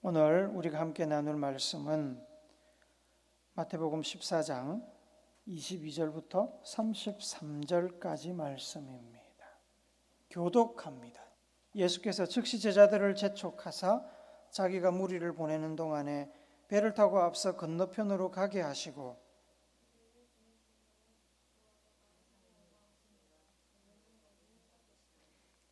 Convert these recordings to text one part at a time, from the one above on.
오늘 우리가 함께 나눌 말씀은 마태복음 14장 22절부터 33절까지 말씀입니다. 교독합니다. 예수께서 즉시 제자들을 재촉하사 자기가 무리를 보내는 동안에 배를 타고 앞서 건너편으로 가게 하시고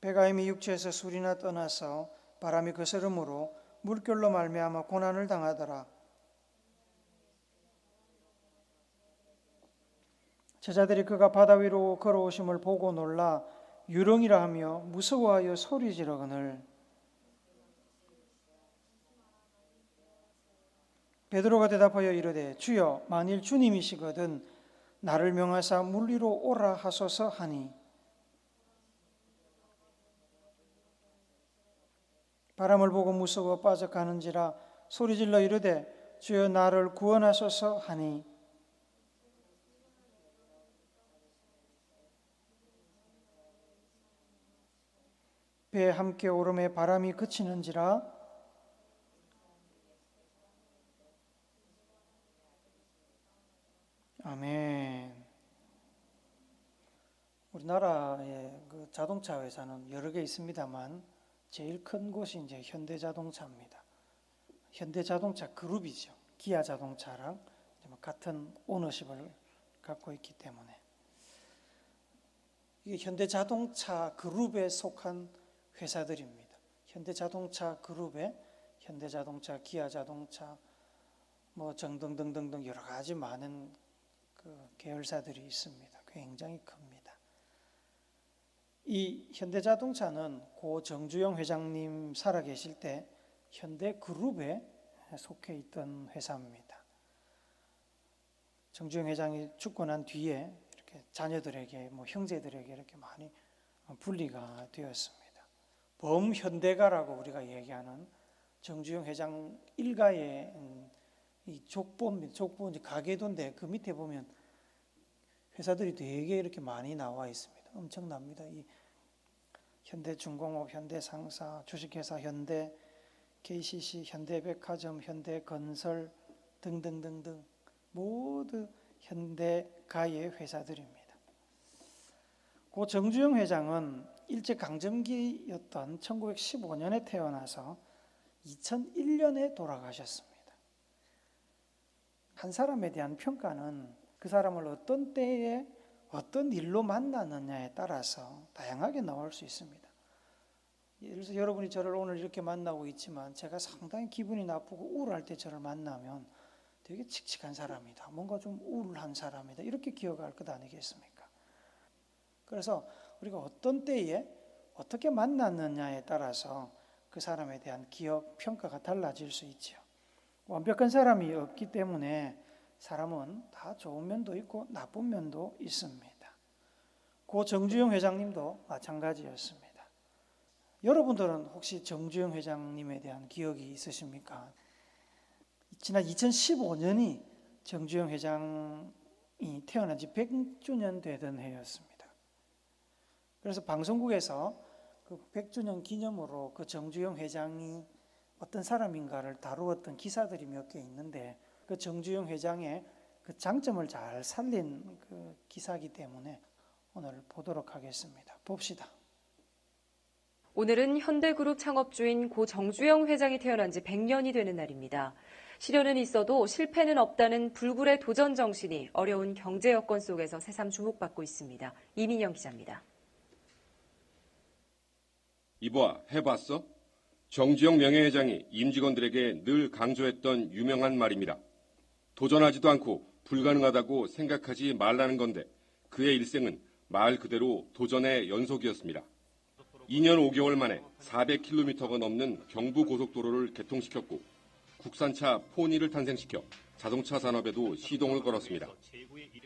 배가 이미 육지에서 술이나 떠나서 바람이 거스름으로 물결로 말미암아 고난을 당하더라. 제자들이 그가 바다 위로 걸어오심을 보고 놀라 유령이라 하며 무서워하여 소리 지르거늘 베드로가 대답하여 이르되 주여 만일 주님이시거든 나를 명하사 물 위로 오라 하소서 하니 바람을 보고 무서워 빠져가는지라 소리질러 이르되 주여 나를 구원하소서 하니 배에 함께 오름에 바람이 그치는지라 아멘. 우리나라의 그 자동차 회사는 여러 개 있습니다만 제일 큰 곳이 이제 현대자동차입니다. 현대자동차 그룹이죠. 기아 자동차랑 같은 오너십을 갖고 있기 때문에 이게 현대자동차 그룹에 속한 회사들입니다. 현대자동차 그룹에 현대자동차, 기아자동차, 뭐 등등등등 여러 가지 많은 그 계열사들이 있습니다. 굉장히 큽니다. 이 현대자동차는 고 정주영 회장님 살아계실 때 현대그룹에 속해 있던 회사입니다. 정주영 회장이 죽고 난 뒤에 이렇게 자녀들에게, 형제들에게 이렇게 많이 분리가 되었습니다. 범현대가라고 우리가 얘기하는 정주영 회장 일가의 이 족보 가계도인데 그 밑에 보면 회사들이 되게 이렇게 많이 나와 있습니다. 엄청납니다. 이 현대중공업, 현대상사, 주식회사 현대, KCC, 현대백화점, 현대건설 등등등등 모두 현대가의 회사들입니다. 고 정주영 회장은 일제강점기였던 1915년에 태어나서 2001년에 돌아가셨습니다. 한 사람에 대한 평가는 그 사람을 어떤 때에 어떤 일로 만나느냐에 따라서 다양하게 나올 수 있습니다. 예를 들어서 여러분이 저를 오늘 이렇게 만나고 있지만 제가 상당히 기분이 나쁘고 우울할 때 저를 만나면 되게 칙칙한 사람이다, 뭔가 좀 우울한 사람이다 이렇게 기억할 것 아니겠습니까? 그래서 우리가 어떤 때에 어떻게 만났느냐에 따라서 그 사람에 대한 기억, 평가가 달라질 수 있죠. 완벽한 사람이 없기 때문에 사람은 다 좋은 면도 있고 나쁜 면도 있습니다. 고 정주영 회장님도 마찬가지였습니다. 여러분들은 혹시 정주영 회장님에 대한 기억이 있으십니까? 지난 2015년이 정주영 회장이 태어난 지 100주년 되던 해였습니다. 그래서 방송국에서 그 100주년 기념으로 그 정주영 회장이 어떤 사람인가를 다루었던 기사들이 몇 개 있는데 그 정주영 회장의 그 장점을 잘 살린 그 기사이기 때문에 오늘 보도록 하겠습니다. 봅시다. 오늘은 현대그룹 창업주인 고 정주영 회장이 태어난 지 100년이 되는 날입니다. 시련은 있어도 실패는 없다는 불굴의 도전 정신이 어려운 경제 여건 속에서 새삼 주목받고 있습니다. 이민영 기자입니다. 이봐, 해봤어? 정주영 명예회장이 임직원들에게 늘 강조했던 유명한 말입니다. 도전하지도 않고 불가능하다고 생각하지 말라는 건데 그의 일생은 말 그대로 도전의 연속이었습니다. 2년 5개월 만에 400km가 넘는 경부고속도로를 개통시켰고 국산차 포니를 탄생시켜 자동차 산업에도 시동을 걸었습니다.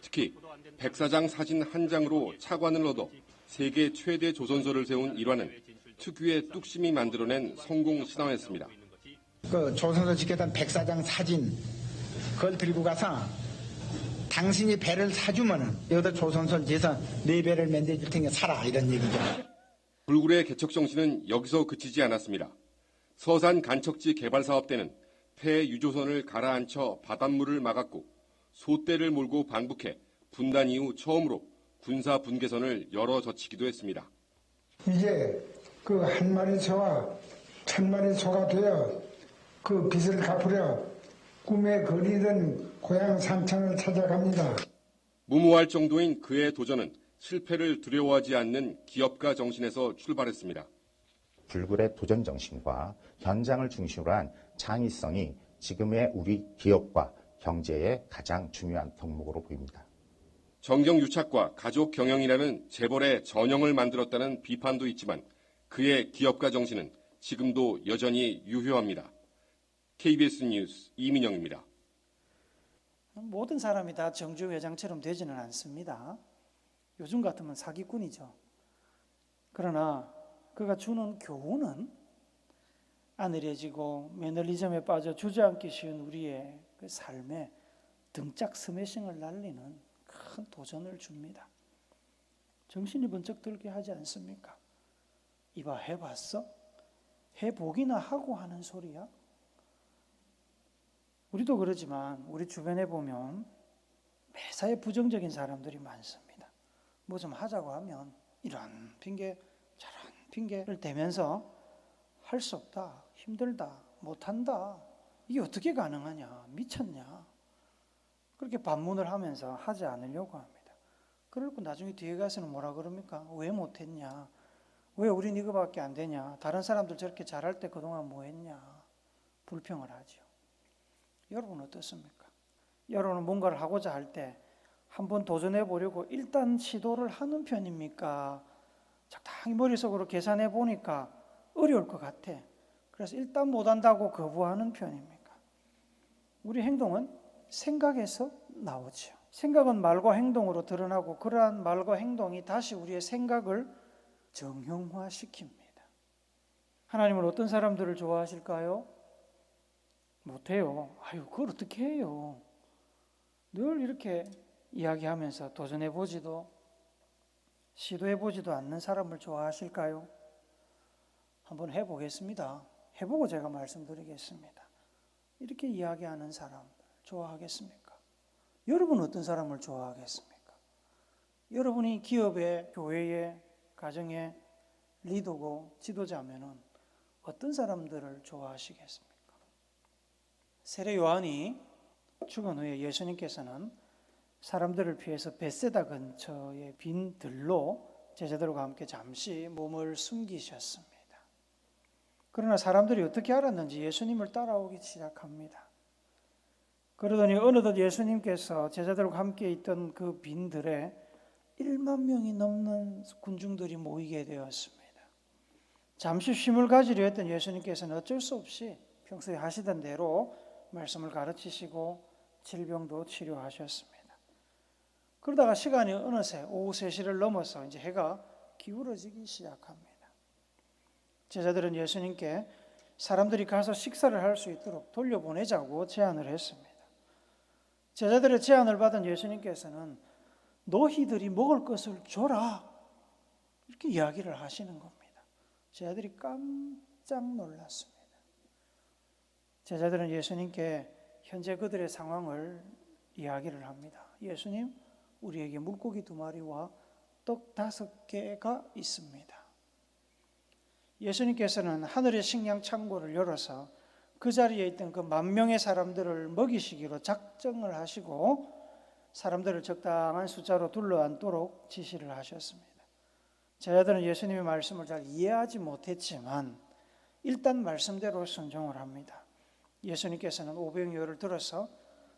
특히 백사장 사진 한 장으로 차관을 얻어 세계 최대 조선소를 세운 일화는 특유의 뚝심이 만들어낸 성공 신화였습니다. 그 조선소 지켰던 백사장 사진 그걸 들고 가서 당신이 배를 사주면은 여기다 조선소를 지어서 네 배를 만들어줄 테니까 사라 이런 얘기죠. 불굴의 개척 정신은 여기서 그치지 않았습니다. 서산 간척지 개발 사업 때는 폐 유조선을 가라앉혀 바닷물을 막았고 소떼를 몰고 반북해 분단 이후 처음으로 군사 분계선을 열어 젖히기도 했습니다. 이제 그 한 마리 소와 천 마리 소가 되어 그 빚을 갚으려 꿈에 그리던 고향 산천을 찾아갑니다. 무모할 정도인 그의 도전은 실패를 두려워하지 않는 기업가 정신에서 출발했습니다. 불굴의 도전 정신과 현장을 중심으로 한 창의성이 지금의 우리 기업과 경제의 가장 중요한 덕목으로 보입니다. 정경유착과 가족 경영이라는 재벌의 전형을 만들었다는 비판도 있지만 그의 기업가 정신은 지금도 여전히 유효합니다. KBS 뉴스 이민영입니다. 모든 사람이 다 정주 회장처럼 되지는 않습니다. 요즘 같으면 사기꾼이죠. 그러나 그가 주는 교훈은 안일해지고 매너리즘에 빠져 주저앉기 쉬운 우리의 그 삶에 등짝 스매싱을 날리는 큰 도전을 줍니다. 정신이 번쩍 들게 하지 않습니까? 이봐, 해봤어? 해보기나 하고 하는 소리야? 우리도 그러지만 우리 주변에 보면 매사에 부정적인 사람들이 많습니다. 뭐 좀 하자고 하면 이런 핑계 저런 핑계를 대면서 할 수 없다, 힘들다, 못한다, 이게 어떻게 가능하냐, 미쳤냐, 그렇게 반문을 하면서 하지 않으려고 합니다. 그러고 나중에 뒤에 가서는 뭐라 그럽니까? 왜 못했냐, 왜 우린 이거밖에 안 되냐, 다른 사람들 저렇게 잘할 때 그동안 뭐 했냐, 불평을 하죠. 여러분 어떻습니까? 여러분은 뭔가를 하고자 할 때 한번 도전해 보려고 일단 시도를 하는 편입니까? 적당히 머릿속으로 계산해 보니까 어려울 것 같아. 그래서 일단 못한다고 거부하는 편입니까? 우리 행동은 생각에서 나오죠. 생각은 말과 행동으로 드러나고 그러한 말과 행동이 다시 우리의 생각을 정형화시킵니다. 하나님은 어떤 사람들을 좋아하실까요? 못해요. 아유, 그걸 어떻게 해요? 늘 이렇게 이야기하면서 도전해보지도 시도해보지도 않는 사람을 좋아하실까요? 한번 해보겠습니다. 해보고 제가 말씀드리겠습니다. 이렇게 이야기하는 사람 좋아하겠습니까? 여러분은 어떤 사람을 좋아하겠습니까? 여러분이 기업에, 교회에, 가정에 리더고 지도자면은 어떤 사람들을 좋아하시겠습니까? 세례 요한이 죽은 후에 예수님께서는 사람들을 피해서 벳세다 근처의 빈 들로 제자들과 함께 잠시 몸을 숨기셨습니다. 그러나 사람들이 어떻게 알았는지 예수님을 따라오기 시작합니다. 그러더니 어느덧 예수님께서 제자들과 함께 있던 그 빈 들에 1만 명이 넘는 군중들이 모이게 되었습니다. 잠시 쉼을 가지려 했던 예수님께서는 어쩔 수 없이 평소에 하시던 대로 말씀을 가르치시고 질병도 치료하셨습니다. 그러다가 시간이 어느새 오후 3시를 넘어서 이제 해가 기울어지기 시작합니다. 제자들은 예수님께 사람들이 가서 식사를 할 수 있도록 돌려보내자고 제안을 했습니다. 제자들의 제안을 받은 예수님께서는 너희들이 먹을 것을 줘라, 이렇게 이야기를 하시는 겁니다. 제자들이 깜짝 놀랐습니다. 제자들은 예수님께 현재 그들의 상황을 이야기를 합니다. 예수님, 우리에게 물고기 2마리와 떡 5개가 있습니다. 예수님께서는 하늘의 식량 창고를 열어서 그 자리에 있던 그 10,000명의 사람들을 먹이시기로 작정을 하시고 사람들을 적당한 숫자로 둘러앉도록 지시를 하셨습니다. 제자들은 예수님의 말씀을 잘 이해하지 못했지만 일단 말씀대로 순종을 합니다. 예수님께서는 오병이어를 들어서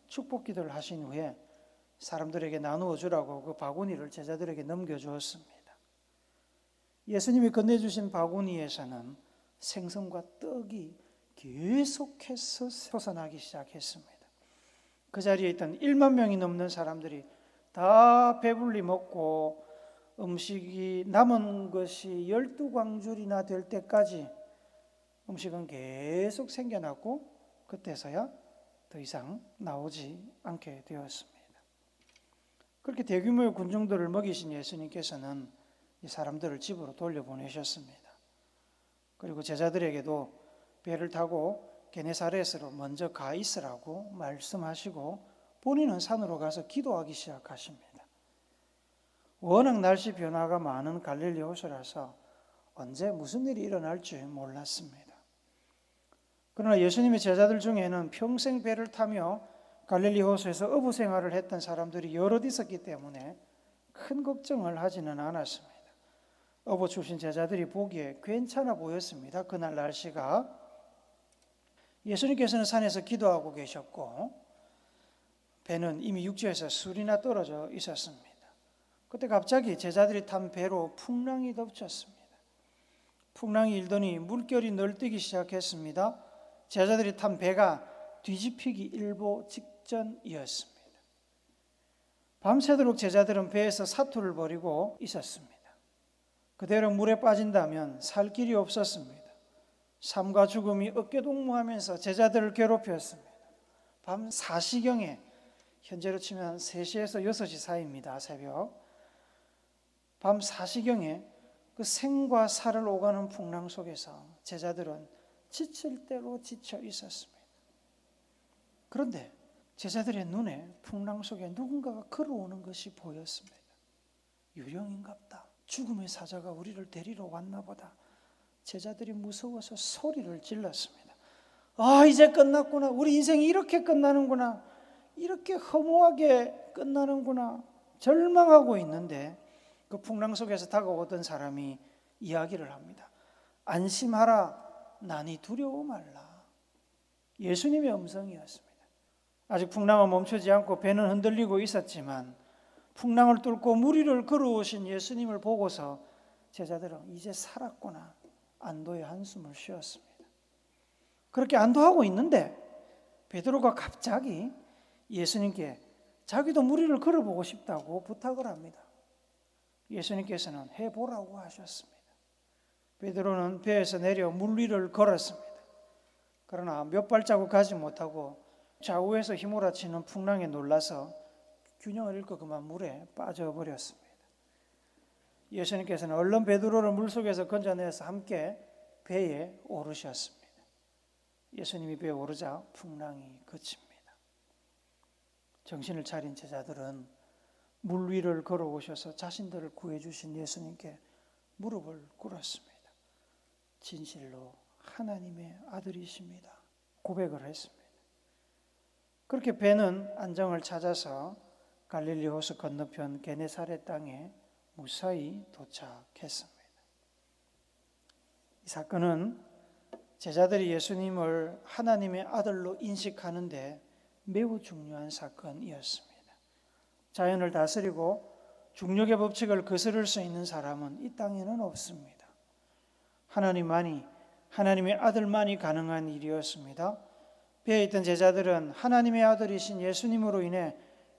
축복 기도를 하신 후에 사람들에게 나누어 주라고 그 바구니를 제자들에게 넘겨주었습니다. 예수님이 건네주신 바구니에서는 생선과 떡이 계속해서 솟아나기 시작했습니다. 그 자리에 있던 1만 명이 넘는 사람들이 다 배불리 먹고 음식이 남은 것이 12광줄이나 될 때까지 음식은 계속 생겨났고 그때서야 더 이상 나오지 않게 되었습니다. 그렇게 대규모의 군중들을 먹이신 예수님께서는 이 사람들을 집으로 돌려보내셨습니다. 그리고 제자들에게도 배를 타고 게네사렛으로 먼저 가 있으라고 말씀하시고 본인은 산으로 가서 기도하기 시작하십니다. 워낙 날씨 변화가 많은 갈릴리 호수라서 언제 무슨 일이 일어날지 몰랐습니다. 그러나 예수님의 제자들 중에는 평생 배를 타며 갈릴리 호수에서 어부 생활을 했던 사람들이 여럿 있었기 때문에 큰 걱정을 하지는 않았습니다. 어부 출신 제자들이 보기에 괜찮아 보였습니다. 그날 날씨가. 예수님께서는 산에서 기도하고 계셨고 배는 이미 육지에서 술이나 떨어져 있었습니다. 그때 갑자기 제자들이 탄 배로 풍랑이 덮쳤습니다. 풍랑이 일더니 물결이 널뛰기 시작했습니다. 제자들이 탄 배가 뒤집히기 일보 직전이었습니다. 밤새도록 제자들은 배에서 사투를 벌이고 있었습니다. 그대로 물에 빠진다면 살 길이 없었습니다. 삶과 죽음이 어깨동무하면서 제자들을 괴롭혔습니다. 밤 4시경에, 현재로 치면 3시에서 6시 사이입니다. 새벽. 밤 4시경에 그 생과 살을 오가는 풍랑 속에서 제자들은 지칠 대로 지쳐 있었습니다. 그런데 제자들의 눈에 풍랑 속에 누군가가 걸어오는 것이 보였습니다. 유령인갑다. 죽음의 사자가 우리를 데리러 왔나 보다. 제자들이 무서워서 소리를 질렀습니다. 아, 이제 끝났구나. 우리 인생이 이렇게 끝나는구나. 이렇게 허무하게 끝나는구나. 절망하고 있는데 그 풍랑 속에서 다가오던 사람이 이야기를 합니다. 안심하라. 나니 두려워 말라. 예수님의 음성이었습니다. 아직 풍랑은 멈추지 않고 배는 흔들리고 있었지만 풍랑을 뚫고 물 위를 걸어오신 예수님을 보고서 제자들은 이제 살았구나. 안도의 한숨을 쉬었습니다. 그렇게 안도하고 있는데 베드로가 갑자기 예수님께 자기도 물 위를 걸어보고 싶다고 부탁을 합니다. 예수님께서는 해보라고 하셨습니다. 베드로는 배에서 내려 물 위를 걸었습니다. 그러나 몇 발자국 가지 못하고 좌우에서 휘몰아치는 풍랑에 놀라서 균형을 잃고 그만 물에 빠져버렸습니다. 예수님께서는 얼른 베드로를 물속에서 건져내서 함께 배에 오르셨습니다. 예수님이 배에 오르자 풍랑이 그칩니다. 정신을 차린 제자들은 물 위를 걸어오셔서 자신들을 구해주신 예수님께 무릎을 꿇었습니다. 진실로 하나님의 아들이십니다. 고백을 했습니다. 그렇게 배는 안정을 찾아서 갈릴리 호수 건너편 게네사렛 땅에 무사히 도착했습니다. 이 사건은 제자들이 예수님을 하나님의 아들로 인식하는데 매우 중요한 사건이었습니다. 자연을 다스리고 중력의 법칙을 거스를 수 있는 사람은 이 땅에는 없습니다. 하나님만이, 하나님의 아들만이 가능한 일이었습니다. 배에 있던 제자들은 하나님의 아들이신 예수님으로 인해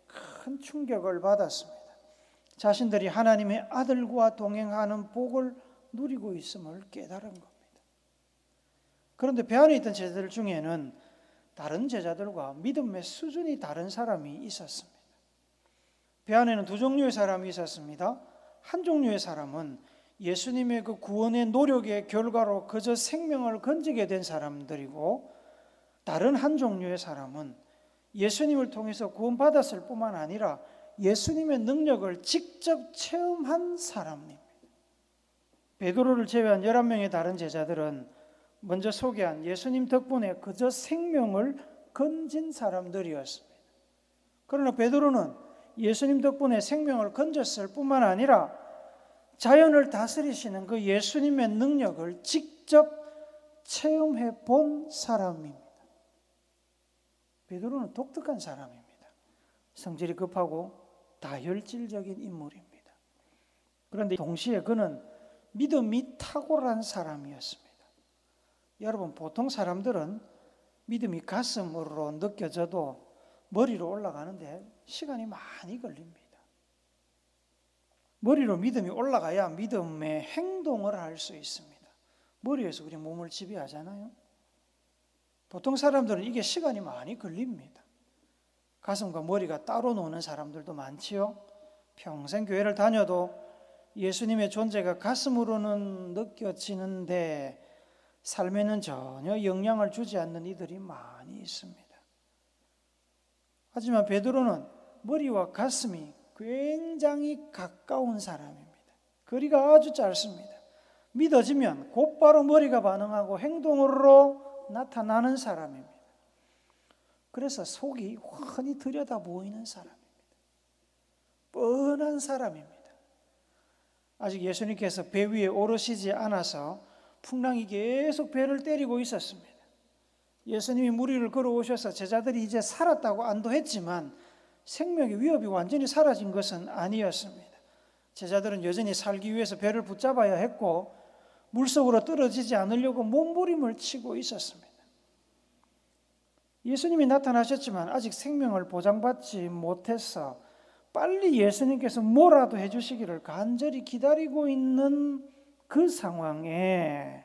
큰 충격을 받았습니다. 자신들이 하나님의 아들과 동행하는 복을 누리고 있음을 깨달은 겁니다. 그런데 배 안에 있던 제자들 중에는 다른 제자들과 믿음의 수준이 다른 사람이 있었습니다. 배 안에는 두 종류의 사람이 있었습니다. 한 종류의 사람은 예수님의 그 구원의 노력의 결과로 그저 생명을 건지게 된 사람들이고, 다른 한 종류의 사람은 예수님을 통해서 구원받았을 뿐만 아니라 예수님의 능력을 직접 체험한 사람입니다. 베드로를 제외한 11명의 다른 제자들은 먼저 소개한 예수님 덕분에 그저 생명을 건진 사람들이었습니다. 그러나 베드로는 예수님 덕분에 생명을 건졌을 뿐만 아니라 자연을 다스리시는 그 예수님의 능력을 직접 체험해 본 사람입니다. 베드로는 독특한 사람입니다. 성질이 급하고 다혈질적인 인물입니다. 그런데 동시에 그는 믿음이 탁월한 사람이었습니다. 여러분, 보통 사람들은 믿음이 가슴으로 느껴져도 머리로 올라가는데 시간이 많이 걸립니다. 머리로 믿음이 올라가야 믿음의 행동을 할 수 있습니다. 머리에서 우리 몸을 지배하잖아요. 보통 사람들은 이게 시간이 많이 걸립니다. 가슴과 머리가 따로 노는 사람들도 많지요. 평생 교회를 다녀도 예수님의 존재가 가슴으로는 느껴지는데 삶에는 전혀 영향을 주지 않는 이들이 많이 있습니다. 하지만 베드로는 머리와 가슴이 굉장히 가까운 사람입니다. 거리가 아주 짧습니다. 믿어지면 곧바로 머리가 반응하고 행동으로 나타나는 사람입니다. 그래서 속이 훤히 들여다 보이는 사람입니다. 뻔한 사람입니다. 아직 예수님께서 배 위에 오르시지 않아서 풍랑이 계속 배를 때리고 있었습니다. 예수님이 물 위를 걸어오셔서 제자들이 이제 살았다고 안도했지만 생명의 위협이 완전히 사라진 것은 아니었습니다. 제자들은 여전히 살기 위해서 배를 붙잡아야 했고 물속으로 떨어지지 않으려고 몸부림을 치고 있었습니다. 예수님이 나타나셨지만 아직 생명을 보장받지 못해서 빨리 예수님께서 뭐라도 해주시기를 간절히 기다리고 있는 그 상황에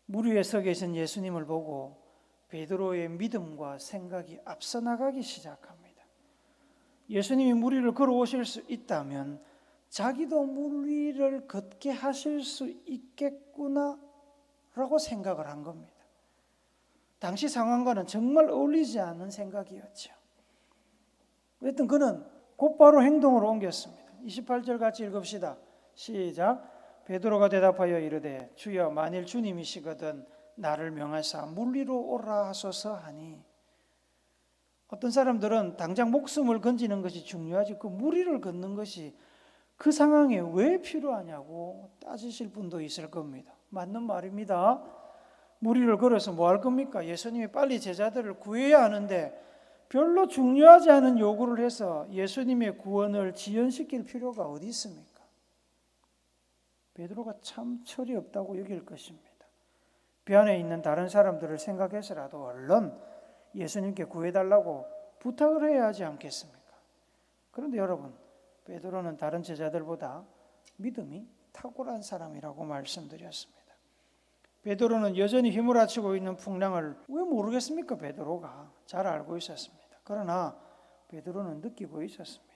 물 위에 서 계신 예수님을 보고 베드로의 믿음과 생각이 앞서 나가기 시작합니다. 예수님이 물 위를 걸어오실 수 있다면 자기도 물 위를 걷게 하실 수 있겠구나 라고 생각을 한 겁니다. 당시 상황과는 정말 어울리지 않는 생각이었죠. 어쨌든 그는 곧바로 행동으로 옮겼습니다. 28절 같이 읽읍시다. 시작. 베드로가 대답하여 이르되 주여 만일 주님이시거든 나를 명하사 물 위로 오라 하소서 하니, 어떤 사람들은 당장 목숨을 건지는 것이 중요하지 그 물 위를 걷는 것이 그 상황에 왜 필요하냐고 따지실 분도 있을 겁니다. 맞는 말입니다. 물 위를 걸어서 뭐 할 겁니까? 예수님이 빨리 제자들을 구해야 하는데 별로 중요하지 않은 요구를 해서 예수님의 구원을 지연시킬 필요가 어디 있습니까? 베드로가 참 철이 없다고 여길 것입니다. 배 안에 있는 다른 사람들을 생각해서라도 얼른 예수님께 구해달라고 부탁을 해야 하지 않겠습니까? 그런데 여러분, 베드로는 다른 제자들보다 믿음이 탁월한 사람이라고 말씀드렸습니다. 베드로는 여전히 휘몰아치고 있는 풍랑을 왜 모르겠습니까? 베드로가 잘 알고 있었습니다. 그러나 베드로는 느끼고 있었습니다.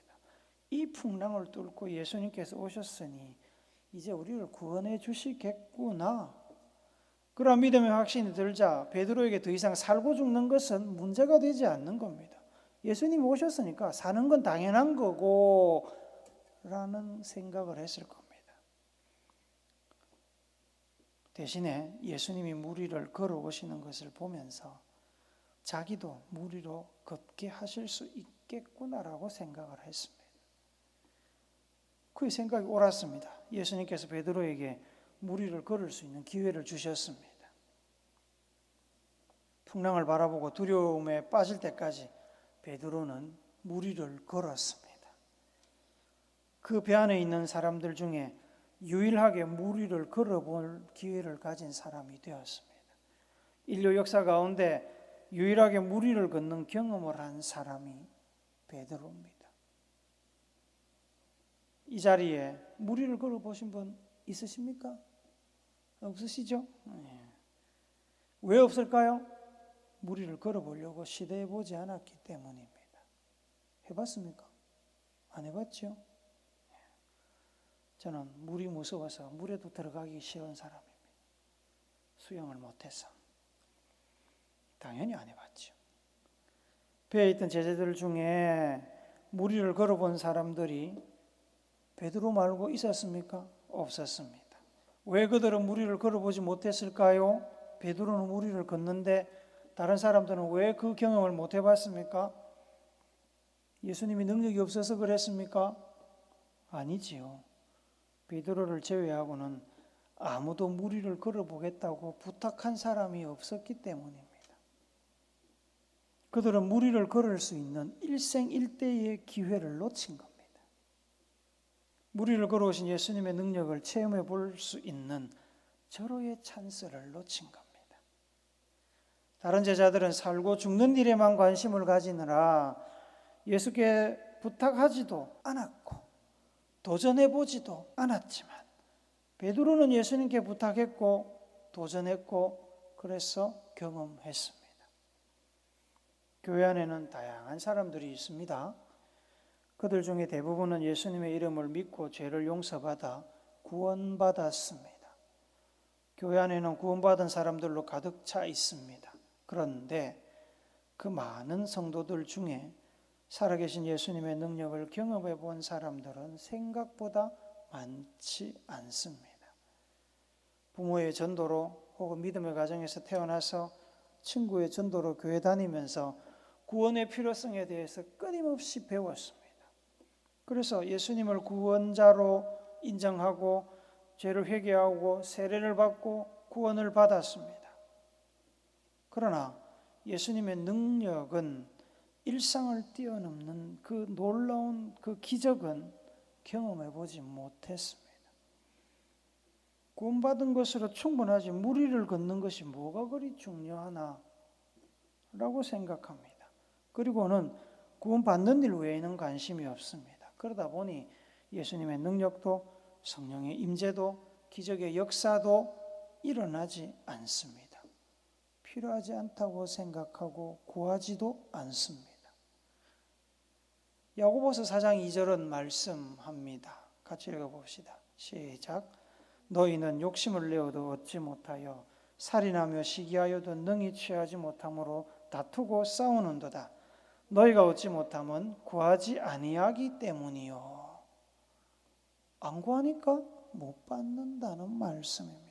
이 풍랑을 뚫고 예수님께서 오셨으니 이제 우리를 구원해 주시겠구나. 그런 믿음의 확신이 들자 베드로에게 더 이상 살고 죽는 것은 문제가 되지 않는 겁니다. 예수님이 오셨으니까 사는 건 당연한 거고 라는 생각을 했을 겁니다. 대신에 예수님이 물 위를 걸어오시는 것을 보면서 자기도 물 위로 걷게 하실 수 있겠구나라고 생각을 했습니다. 그의 생각이 옳았습니다. 예수님께서 베드로에게 물 위를 걸을 수 있는 기회를 주셨습니다. 풍랑을 바라보고 두려움에 빠질 때까지 베드로는 물 위를 걸었습니다. 그 배 안에 있는 사람들 중에 유일하게 물 위를 걸어볼 기회를 가진 사람이 되었습니다. 인류 역사 가운데 유일하게 물 위를 걷는 경험을 한 사람이 베드로입니다. 이 자리에 물 위를 걸어보신 분 있으십니까? 없으시죠? 왜 없을까요? 물 위를 걸어보려고 시도해보지 않았기 때문입니다. 해봤습니까? 안 해봤죠? 저는 물이 무서워서 물에도 들어가기 싫은 사람입니다. 수영을 못해서. 당연히 안 해봤죠. 배에 있던 제자들 중에 물 위를 걸어본 사람들이 베드로 말고 있었습니까? 없었습니다. 왜 그들은 물 위를 걸어보지 못했을까요? 베드로는 물 위를 걷는데 다른 사람들은 왜 그 경험을 못 해봤습니까? 예수님이 능력이 없어서 그랬습니까? 아니지요. 베드로를 제외하고는 아무도 물 위를 걸어보겠다고 부탁한 사람이 없었기 때문입니다. 그들은 물 위를 걸을 수 있는 일생일대의 기회를 놓친 겁니다. 물 위를 걸어오신 예수님의 능력을 체험해 볼 수 있는 절호의 찬스를 놓친 겁니다. 다른 제자들은 살고 죽는 일에만 관심을 가지느라 예수께 부탁하지도 않았고 도전해보지도 않았지만 베드로는 예수님께 부탁했고 도전했고 그래서 경험했습니다. 교회 안에는 다양한 사람들이 있습니다. 그들 중에 대부분은 예수님의 이름을 믿고 죄를 용서받아 구원받았습니다. 교회 안에는 구원받은 사람들로 가득 차 있습니다. 그런데 그 많은 성도들 중에 살아계신 예수님의 능력을 경험해 본 사람들은 생각보다 많지 않습니다. 부모의 전도로 혹은 믿음의 가정에서 태어나서 친구의 전도로 교회 다니면서 구원의 필요성에 대해서 끊임없이 배웠습니다. 그래서 예수님을 구원자로 인정하고 죄를 회개하고 세례를 받고 구원을 받았습니다. 그러나 예수님의 능력은 일상을 뛰어넘는 그 놀라운 그 기적은 경험해 보지 못했습니다. 구원받은 것으로 충분하지 무리를 걷는 것이 뭐가 그리 중요하나 라고 생각합니다. 그리고는 구원받는 일 외에는 관심이 없습니다. 그러다 보니 예수님의 능력도 성령의 임재도 기적의 역사도 일어나지 않습니다. 필요하지 않다고 생각하고 구하지도 않습니다. 야고보서 4장 2절은 말씀합니다. 같이 읽어봅시다. 시작. 너희는 욕심을 내어도 얻지 못하여 살인하며 시기하여도 능히 취하지 못함으로 다투고 싸우는도다. 너희가 얻지 못함은 구하지 아니하기 때문이요. 안 구하니까 못 받는다는 말씀입니다.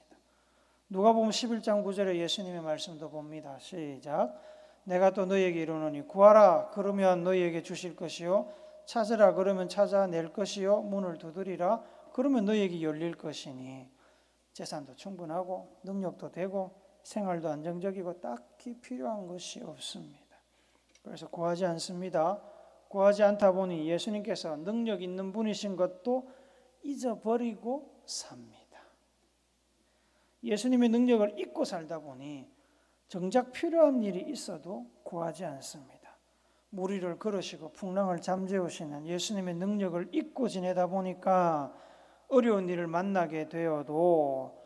누가복음 11장 9절에 예수님의 말씀도 봅니다. 시작. 내가 또 너희에게 이르노니 구하라 그러면 너희에게 주실 것이요 찾으라 그러면 찾아낼 것이요 문을 두드리라 그러면 너희에게 열릴 것이니. 재산도 충분하고 능력도 되고 생활도 안정적이고 딱히 필요한 것이 없습니다. 그래서 구하지 않습니다. 구하지 않다 보니 예수님께서 능력 있는 분이신 것도 잊어버리고 삽니다. 예수님의 능력을 잊고 살다 보니 정작 필요한 일이 있어도 구하지 않습니다. 무리를 걸으시고 풍랑을 잠재우시는 예수님의 능력을 잊고 지내다 보니까 어려운 일을 만나게 되어도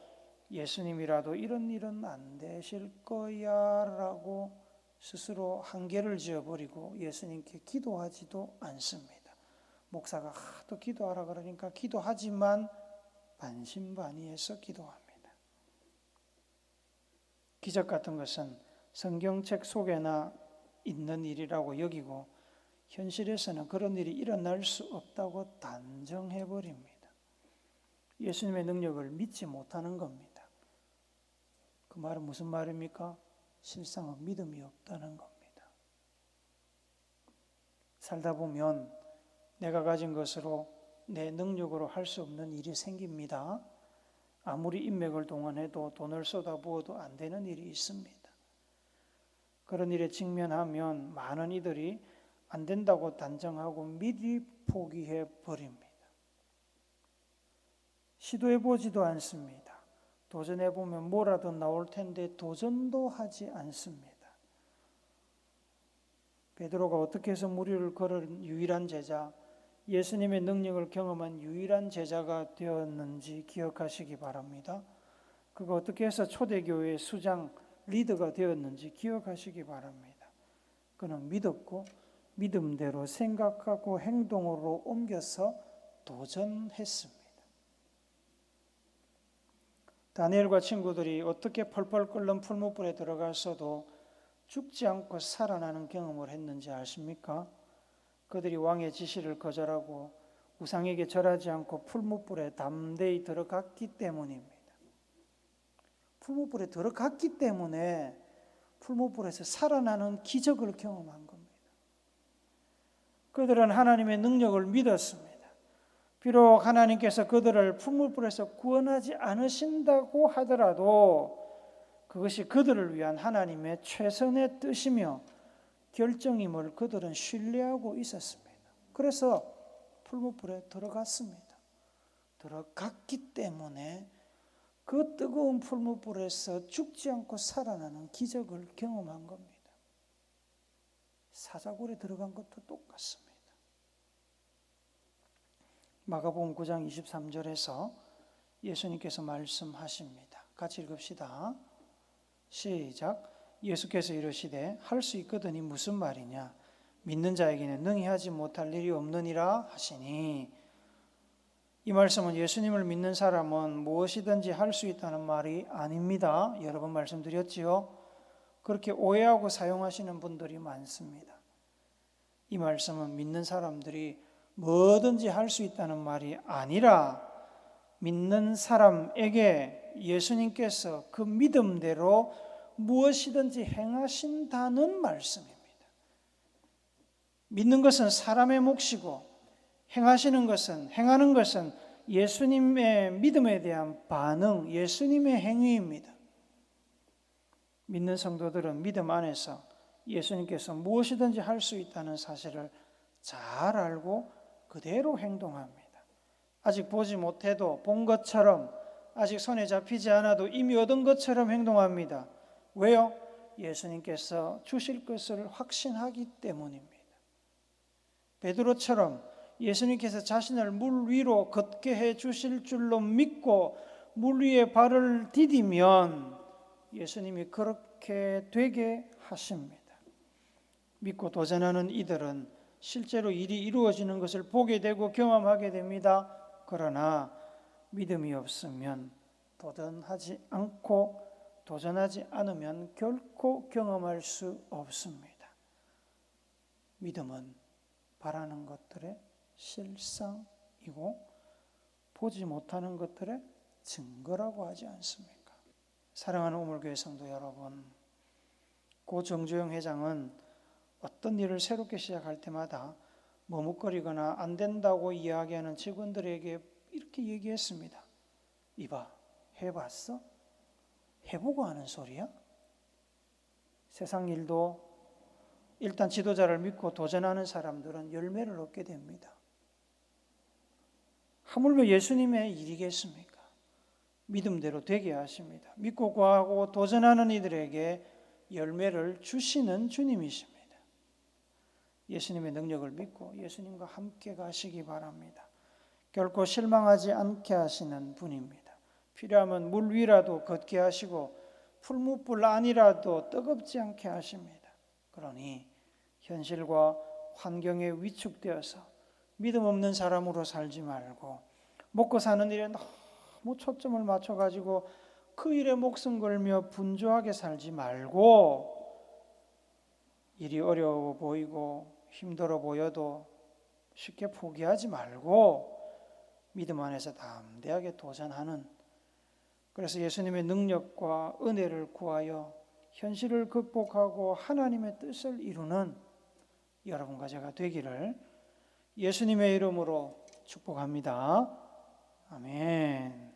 예수님이라도 이런 일은 안 되실 거야 라고 스스로 한계를 지어버리고 예수님께 기도하지도 않습니다. 목사가 하도 기도하라 그러니까 기도하지만 반신반의해서 기도합니다. 기적 같은 것은 성경책 속에나 있는 일이라고 여기고 현실에서는 그런 일이 일어날 수 없다고 단정해버립니다. 예수님의 능력을 믿지 못하는 겁니다. 그 말은 무슨 말입니까? 실상은 믿음이 없다는 겁니다. 살다 보면 내가 가진 것으로 내 능력으로 할 수 없는 일이 생깁니다. 아무리 인맥을 동원해도 돈을 쏟아부어도 안 되는 일이 있습니다. 그런 일에 직면하면 많은 이들이 안 된다고 단정하고 미리 포기해 버립니다. 시도해보지도 않습니다. 도전해보면 뭐라도 나올 텐데 도전도 하지 않습니다. 베드로가 어떻게 해서 무리를 걸은 유일한 제자, 예수님의 능력을 경험한 유일한 제자가 되었는지 기억하시기 바랍니다. 그가 어떻게 해서 초대교회의 수장, 리더가 되었는지 기억하시기 바랍니다. 그는 믿었고 믿음대로 생각하고 행동으로 옮겨서 도전했습니다. 다니엘과 친구들이 어떻게 펄펄 끓는 풀무불에 들어가서도 죽지 않고 살아나는 경험을 했는지 아십니까? 그들이 왕의 지시를 거절하고 우상에게 절하지 않고 풀무불에 담대히 들어갔기 때문입니다. 풀무불에 들어갔기 때문에 풀무불에서 살아나는 기적을 경험한 겁니다. 그들은 하나님의 능력을 믿었습니다. 비록 하나님께서 그들을 풀무불에서 구원하지 않으신다고 하더라도 그것이 그들을 위한 하나님의 최선의 뜻이며 결정임을 그들은 신뢰하고 있었습니다. 그래서 풀무불에 들어갔습니다. 들어갔기 때문에 그 뜨거운 풀무불에서 죽지 않고 살아나는 기적을 경험한 겁니다. 사자굴에 들어간 것도 똑같습니다. 마가복음 9장 23절에서 예수님께서 말씀하십니다. 같이 읽읍시다. 시작. 예수께서 이르시되 할 수 있거든이 무슨 말이냐? 믿는 자에게는 능히 하지 못할 일이 없느니라 하시니. 이 말씀은 예수님을 믿는 사람은 무엇이든지 할 수 있다는 말이 아닙니다. 여러 번 말씀드렸지요. 그렇게 오해하고 사용하시는 분들이 많습니다. 이 말씀은 믿는 사람들이 뭐든지 할 수 있다는 말이 아니라 믿는 사람에게 예수님께서 그 믿음대로 무엇이든지 행하신다는 말씀입니다. 믿는 것은 사람의 몫이고 행하는 것은 예수님의 믿음에 대한 반응, 예수님의 행위입니다. 믿는 성도들은 믿음 안에서 예수님께서 무엇이든지 할 수 있다는 사실을 잘 알고 그대로 행동합니다. 아직 보지 못해도 본 것처럼, 아직 손에 잡히지 않아도 이미 얻은 것처럼 행동합니다. 왜요? 예수님께서 주실 것을 확신하기 때문입니다. 베드로처럼 예수님께서 자신을 물 위로 걷게 해 주실 줄로 믿고 물 위에 발을 디디면 예수님이 그렇게 되게 하십니다. 믿고 도전하는 이들은 실제로 일이 이루어지는 것을 보게 되고 경험하게 됩니다. 그러나 믿음이 없으면 도전하지 않으면 결코 경험할 수 없습니다. 믿음은 바라는 것들의 실상이고 보지 못하는 것들의 증거라고 하지 않습니까? 사랑하는 우물교회 성도 여러분, 고 정주영 회장은 어떤 일을 새롭게 시작할 때마다 머뭇거리거나 안 된다고 이야기하는 직원들에게 이렇게 얘기했습니다. 이봐, 해봤어? 해보고 하는 소리야? 세상 일도 일단 지도자를 믿고 도전하는 사람들은 열매를 얻게 됩니다. 하물며 예수님의 일이겠습니까? 믿음대로 되게 하십니다. 믿고 구하고 도전하는 이들에게 열매를 주시는 주님이십니다. 예수님의 능력을 믿고 예수님과 함께 가시기 바랍니다. 결코 실망하지 않게 하시는 분입니다. 필요하면 물 위라도 걷게 하시고 풀무불 안이라도 뜨겁지 않게 하십니다. 그러니 현실과 환경에 위축되어서 믿음 없는 사람으로 살지 말고 먹고 사는 일에 너무 초점을 맞춰가지고 그 일에 목숨 걸며 분주하게 살지 말고 일이 어려워 보이고 힘들어 보여도 쉽게 포기하지 말고 믿음 안에서 담대하게 도전하는, 그래서 예수님의 능력과 은혜를 구하여 현실을 극복하고 하나님의 뜻을 이루는 여러분과 제가 되기를 예수님의 이름으로 축복합니다. 아멘.